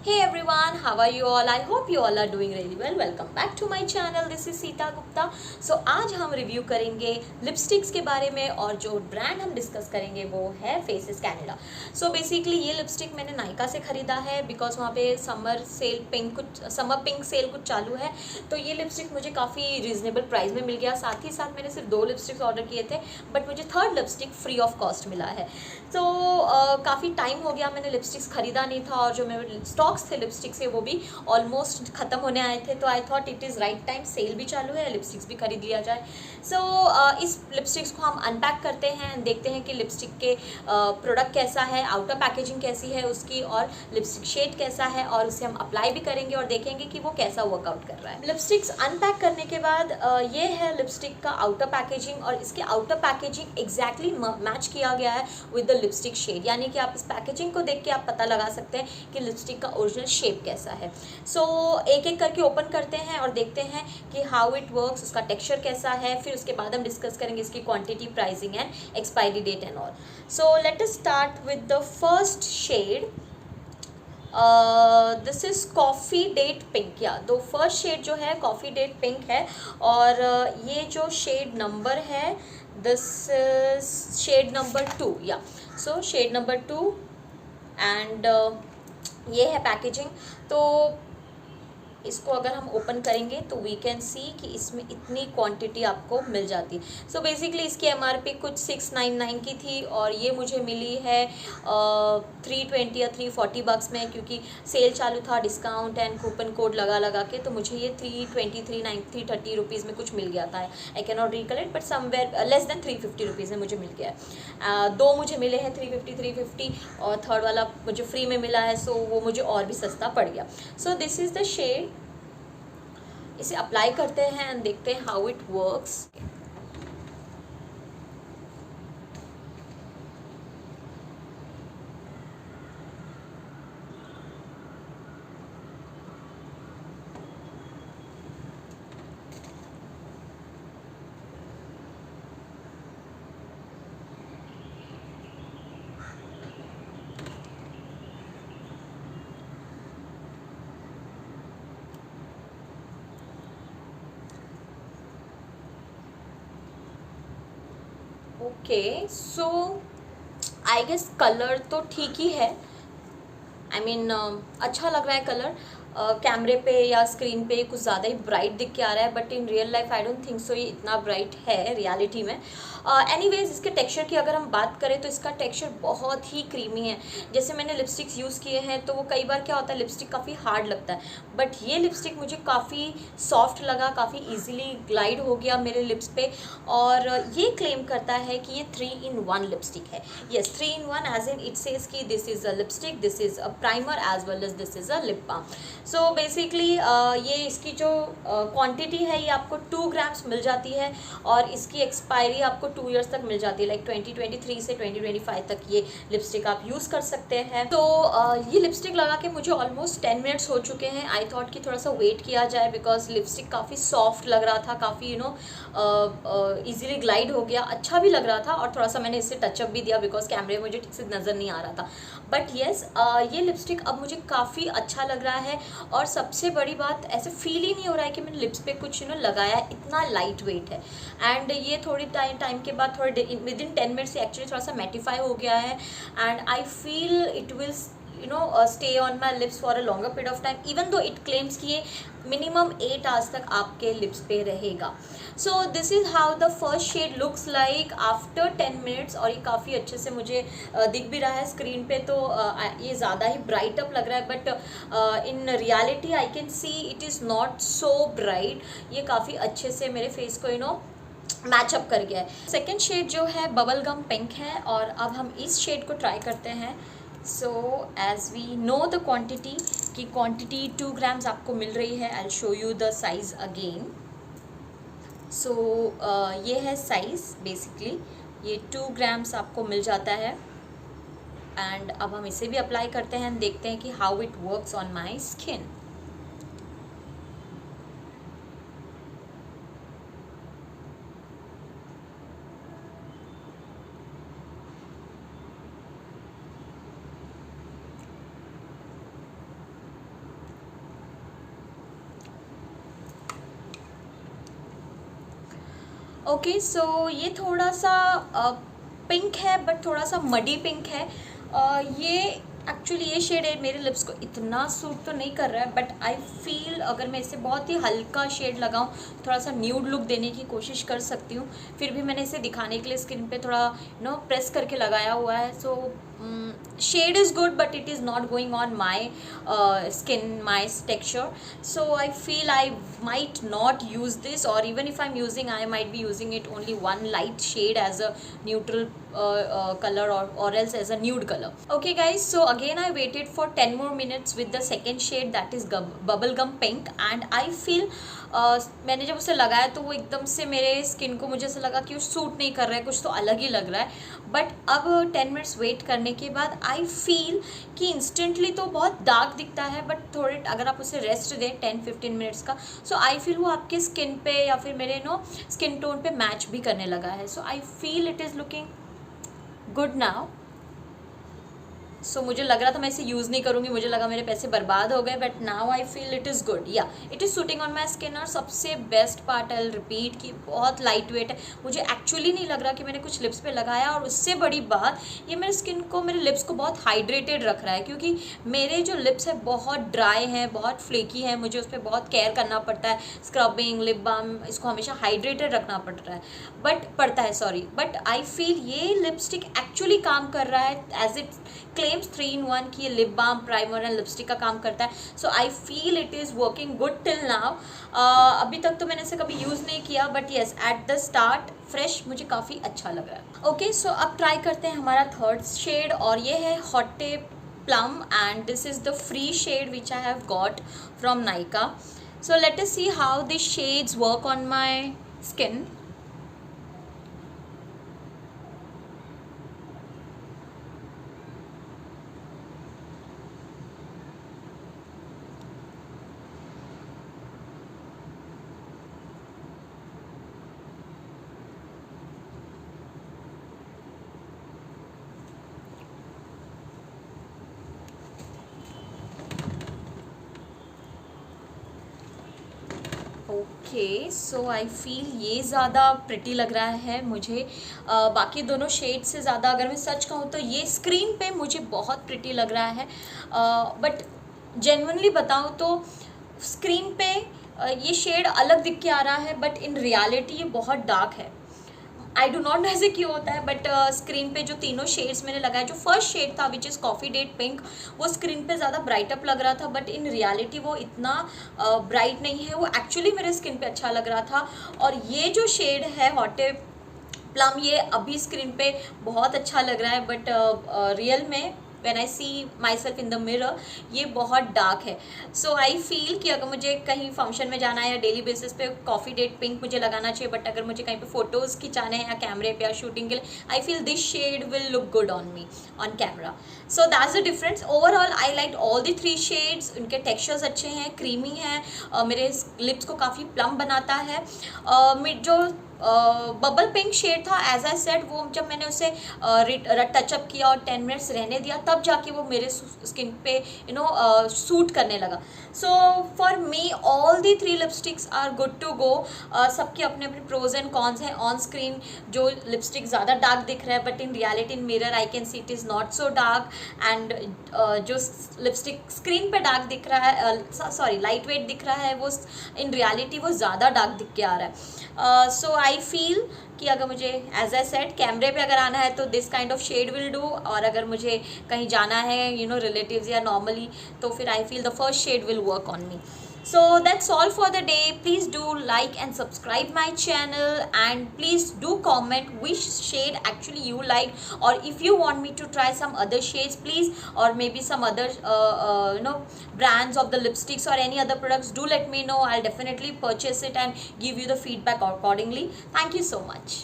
Hey everyone, how are you all? I hope you all are doing really well. Welcome back to my channel. This is Sita Gupta. So आज हम review करेंगे lipsticks के बारे में और जो ब्रांड हम डिस्कस करेंगे वो है फेसेस कैनेडा. सो बेसिकली ये लिपस्टिक मैंने नायका से ख़रीदा है बिकॉज वहाँ पे समर पिंक सेल कुछ चालू है. तो ये लिपस्टिक मुझे काफ़ी रीज़नेबल प्राइस में मिल गया. साथ ही साथ मैंने सिर्फ 2 लिपस्टिक्स ऑर्डर किए थे बट मुझे third lipstick free of cost मिला है. तो काफ़ी टाइम हो गया मैंने लिपस्टिक्स ख़रीदा नहीं था और जो मेरे स्टॉक्स थे लिपस्टिक से वो भी ऑलमोस्ट ख़त्म होने आए थे. तो I thought it is right time, sale भी चालू है, लिपस्टिक्स भी खरीद लिया जाए. सो इस लिपस्टिक्स को हम अनपैक करते हैं, देखते हैं कि लिपस्टिक के प्रोडक्ट कैसा है, आउटर पैकेजिंग कैसी है उसकी और लिपस्टिक शेड कैसा है और उसे हम अप्लाई भी करेंगे और देखेंगे कि वो कैसा वर्कआउट कर रहा है. लिपस्टिक्स अनपैक करने के बाद ये है लिपस्टिक का आउटर पैकेजिंग और इसके आउटर पैकेजिंग एग्जैक्टली मैच किया गया है विद द लिपस्टिक शेड. यानी कि आप इस पैकेजिंग को देख के आप पता लगा सकते हैं कि लिपस्टिक का ओरिजिनल शेप कैसा है. सो एक एक करके ओपन करते हैं और देखते हैं कि हाउ इट वर्क्स, उसका टेक्सचर कैसा है. फिर उसके बाद हम डिस्कस करेंगे इसकी quantity, pricing and expiry date and all. So let us start with the first shade. This is coffee date pink. या दो फर्स्ट शेड जो है कॉफ़ी डेट पिंक है और ये जो शेड नंबर है दिस इज शेड नंबर 2. या सो शेड नंबर 2 एंड ये है पैकेजिंग. तो इसको अगर हम ओपन करेंगे तो वी कैन सी कि इसमें इतनी क्वांटिटी आपको मिल जाती है. सो बेसिकली इसकी एमआरपी कुछ 699 की थी और ये मुझे मिली है 320 या 340 बक्स में क्योंकि सेल चालू था, डिस्काउंट एंड कूपन कोड लगा के. तो मुझे ये 320 330 रुपीज़ में कुछ मिल गया था. I can not recollect but somewhere less than 350 rupees में मुझे मिल गया. 2 मुझे मिले हैं 350 और थर्ड वाला मुझे फ्री में मिला है. सो वो मुझे और भी सस्ता पड़ गया. So this is the shade. इसे अप्लाई करते हैं एंड देखते हैं how it works. Okay, so I guess colour तो ठीक ही है. आई मीन अच्छा लग रहा है कलर. कैमरे पे या स्क्रीन पे कुछ ज़्यादा ही ब्राइट दिख के आ रहा है but in real life I don't think so ये इतना ब्राइट है रियलिटी में. एनीवेज इसके टेक्सचर की अगर हम बात करें तो इसका टेक्सचर बहुत ही क्रीमी है. जैसे मैंने लिपस्टिक्स यूज़ किए हैं तो वो कई बार क्या होता है लिपस्टिक काफ़ी हार्ड लगता है बट ये लिपस्टिक मुझे काफ़ी सॉफ्ट लगा, काफ़ी ईजिली ग्लाइड हो गया मेरे लिप्स पे. और ये क्लेम करता है कि ये 3-in-1 लिपस्टिक है. Yes, 3-in-1 as in it says कि this is a lipstick, this is a primer as well as this is a lip balm. So basically ये इसकी जो क्वांटिटी है ये आपको 2 ग्राम्स मिल जाती है और इसकी एक्सपायरी आपको 2 ईयर्स तक मिल जाती है. लाइक 2023 से 2025 तक ये लिपस्टिक आप यूज़ कर सकते हैं. तो ये लिपस्टिक लगा के मुझे ऑलमोस्ट 10 मिनट्स हो चुके हैं. आई थॉट कि थोड़ा सा वेट किया जाए बिकॉज लिपस्टिक काफ़ी सॉफ्ट लग रहा था, काफ़ी ईजिली ग्लाइड हो गया, अच्छा भी लग रहा था और थोड़ा सा मैंने इससे टचअप भी दिया बिकॉज कैमरे में मुझे ठीक से नज़र नहीं आ रहा था. बट येस, ये लिपस्टिक अब मुझे काफ़ी अच्छा लग रहा है और सबसे बड़ी बात ऐसे फील ही नहीं हो रहा है कि मैंने लिप्स पे कुछ लगाया है. इतना लाइट वेट है एंड ये थोड़ी टाइम के बाद थोड़े विद इन 10 मिनट्स से एक्चुअली थोड़ा सा मैटिफाई हो गया है and I feel it will stay on my lips for a longer period of time even though it claims कि ये मिनिमम 8 आवर्स तक आपके लिप्स पे रहेगा. So this is how the first shade looks like after 10 minutes. और ये काफ़ी अच्छे से मुझे दिख भी रहा है स्क्रीन पे तो ये ज़्यादा ही ब्राइट अप लग रहा है but in reality I can see it is not so bright. ये काफ़ी अच्छे से मेरे फेस को मैचअप कर गया है. सेकेंड शेड जो है बबल गम पिंक है और अब हम इस शेड को ट्राई करते हैं. So as we know the quantity की क्वांटिटी 2 ग्राम्स आपको मिल रही है. I show you the size again. So ये है साइज़. बेसिकली ये 2 ग्राम्स आपको मिल जाता है एंड अब हम इसे भी अप्लाई करते हैं, देखते हैं कि how it works on my skin. Okay, so ये थोड़ा सा पिंक है, बट थोड़ा सा मडी पिंक है। ये एक्चुअली ये शेड है मेरे लिप्स को इतना सूट तो नहीं कर रहा है, बट आई फील अगर मैं इसे बहुत ही हल्का शेड लगाऊं, थोड़ा सा न्यूड लुक देने की कोशिश कर सकती हूँ। फिर भी मैंने इसे दिखाने के लिए स्किन पे थोड़ा प्रेस करके लगाया हुआ है। So shade is good, but it is not going on my skin, my texture. So I feel I might not use this, or even if I'm using, I might be using it only one light shade as a neutral color, or else as a nude color. Okay guys, so again I waited for 10 more minutes with the second shade, that is bubblegum pink, and I feel मैंने जब उसे लगाया तो वो एकदम से मेरे skin को, मुझे ऐसा लगा कि वो सूट नहीं कर रहा है, कुछ तो अलग ही लग रहा है। बट अब 10 मिनट्स वेट करने के बाद आई फील कि इंस्टेंटली तो बहुत डार्क दिखता है, बट थोड़े अगर आप उसे रेस्ट दें 10-15 मिनट्स का, सो आई फील वो आपके स्किन पे या फिर मेरे स्किन टोन पे मैच भी करने लगा है। So I feel it is looking good now. So मुझे लग रहा था मैं इसे यूज़ नहीं करूँगी, मुझे लगा मेरे पैसे बर्बाद हो गए, but now I feel it is good, yeah it is suiting on my skin. और सबसे बेस्ट पार्ट आई रिपीट कि बहुत लाइट वेट है, मुझे एक्चुअली नहीं लग रहा कि मैंने कुछ लिप्स पे लगाया। और उससे बड़ी बात, ये मेरे स्किन को, मेरे लिप्स को बहुत हाइड्रेटेड रख रहा है, क्योंकि मेरे जो लिप्स है बहुत ड्राई हैं, बहुत फ्लेकी हैं, मुझे उस पर बहुत केयर करना पड़ता है, स्क्रबिंग, लिप बाम, इसको हमेशा हाइड्रेटेड रखना पड़ता है बट आई फील ये लिपस्टिक एक्चुअली काम कर रहा है एज इट क्लेम्स 3-in-1 कि ये lip balm, primer and lipstick का काम करता है। So I feel it is working good till now. अभी तक तो मैंने इसे कभी यूज़ नहीं किया, but yes at the start fresh मुझे काफ़ी अच्छा लग रहा है। ओके, सो अब ट्राई करते हैं हमारा थर्ड शेड, और ये है haute plum, and this is the free shade which I have got from Nykaa. So let us see how this shades work on my skin. Okay, so I feel ये ज़्यादा pretty लग रहा है मुझे, बाकी दोनों शेड से ज़्यादा। अगर मैं सच कहूँ तो ये स्क्रीन पे मुझे बहुत प्रिटी लग रहा है, बट जेन्युइनली बताऊँ तो स्क्रीन पे ये शेड अलग दिख के आ रहा है, बट इन रियलिटी ये बहुत डार्क है। आई डू नॉट नो ऐसे क्यों होता है, बट स्क्रीन पे जो तीनों शेड्स मैंने लगाए, जो फर्स्ट शेड था which is coffee date pink, वो स्क्रीन पे ज़्यादा ब्राइट अप लग रहा था, बट इन रियलिटी वो इतना ब्राइट नहीं है, वो एक्चुअली मेरे स्किन पे अच्छा लग रहा था। और ये जो शेड है हॉटे प्लम, ये अभी स्क्रीन पे बहुत अच्छा लग रहा है, बट रियल में when I see myself in the mirror ये बहुत डार्क है। सो आई फील कि अगर मुझे कहीं फंक्शन में जाना है या डेली बेसिस पे कॉफ़ी डेट पिंक मुझे लगाना चाहिए, बट अगर मुझे कहीं पे फ़ोटोज़ खिंचाने हैं या कैमरे पे या शूटिंग के लिए, I feel this shade will look good on me on camera. So that's the difference. Overall I like all the 3 shades, उनके टेक्सचर्स अच्छे हैं, क्रीमी हैं, मेरे लिप्स को काफ़ी प्लम बनाता है। जो बबल पिंक शेड था, एज आई सेड, वो जब मैंने उसे टचअप किया और 10 मिनट्स रहने दिया, तब जाके वो मेरे स्किन पे सूट करने लगा। So for me all the 3 lipsticks are good to go. सबके अपने अपने प्रोज एंड कॉन्स हैं। ऑन स्क्रीन जो लिपस्टिक ज़्यादा डार्क दिख रहा है, but in reality in mirror I can see it is not so dark, and जो लिपस्टिक स्क्रीन पे डार्क दिख रहा है, लाइट वेट दिख रहा है, वो इन रियलिटी वो ज़्यादा डार्क दिख के आ रहा है। सो आई फील कि अगर मुझे, एज आई सेड, कैमरे पे अगर आना है तो this kind of shade will do, और अगर मुझे कहीं जाना है रिलेटिव्स या नॉर्मली, तो फिर I feel the first shade will work on me. So that's all for the day. Please do like and subscribe my channel, and please do comment which shade actually you like, or if you want me to try some other shades, please, or maybe some other brands of the lipsticks or any other products, do let me know. I'll definitely purchase it and give you the feedback accordingly. Thank you so much.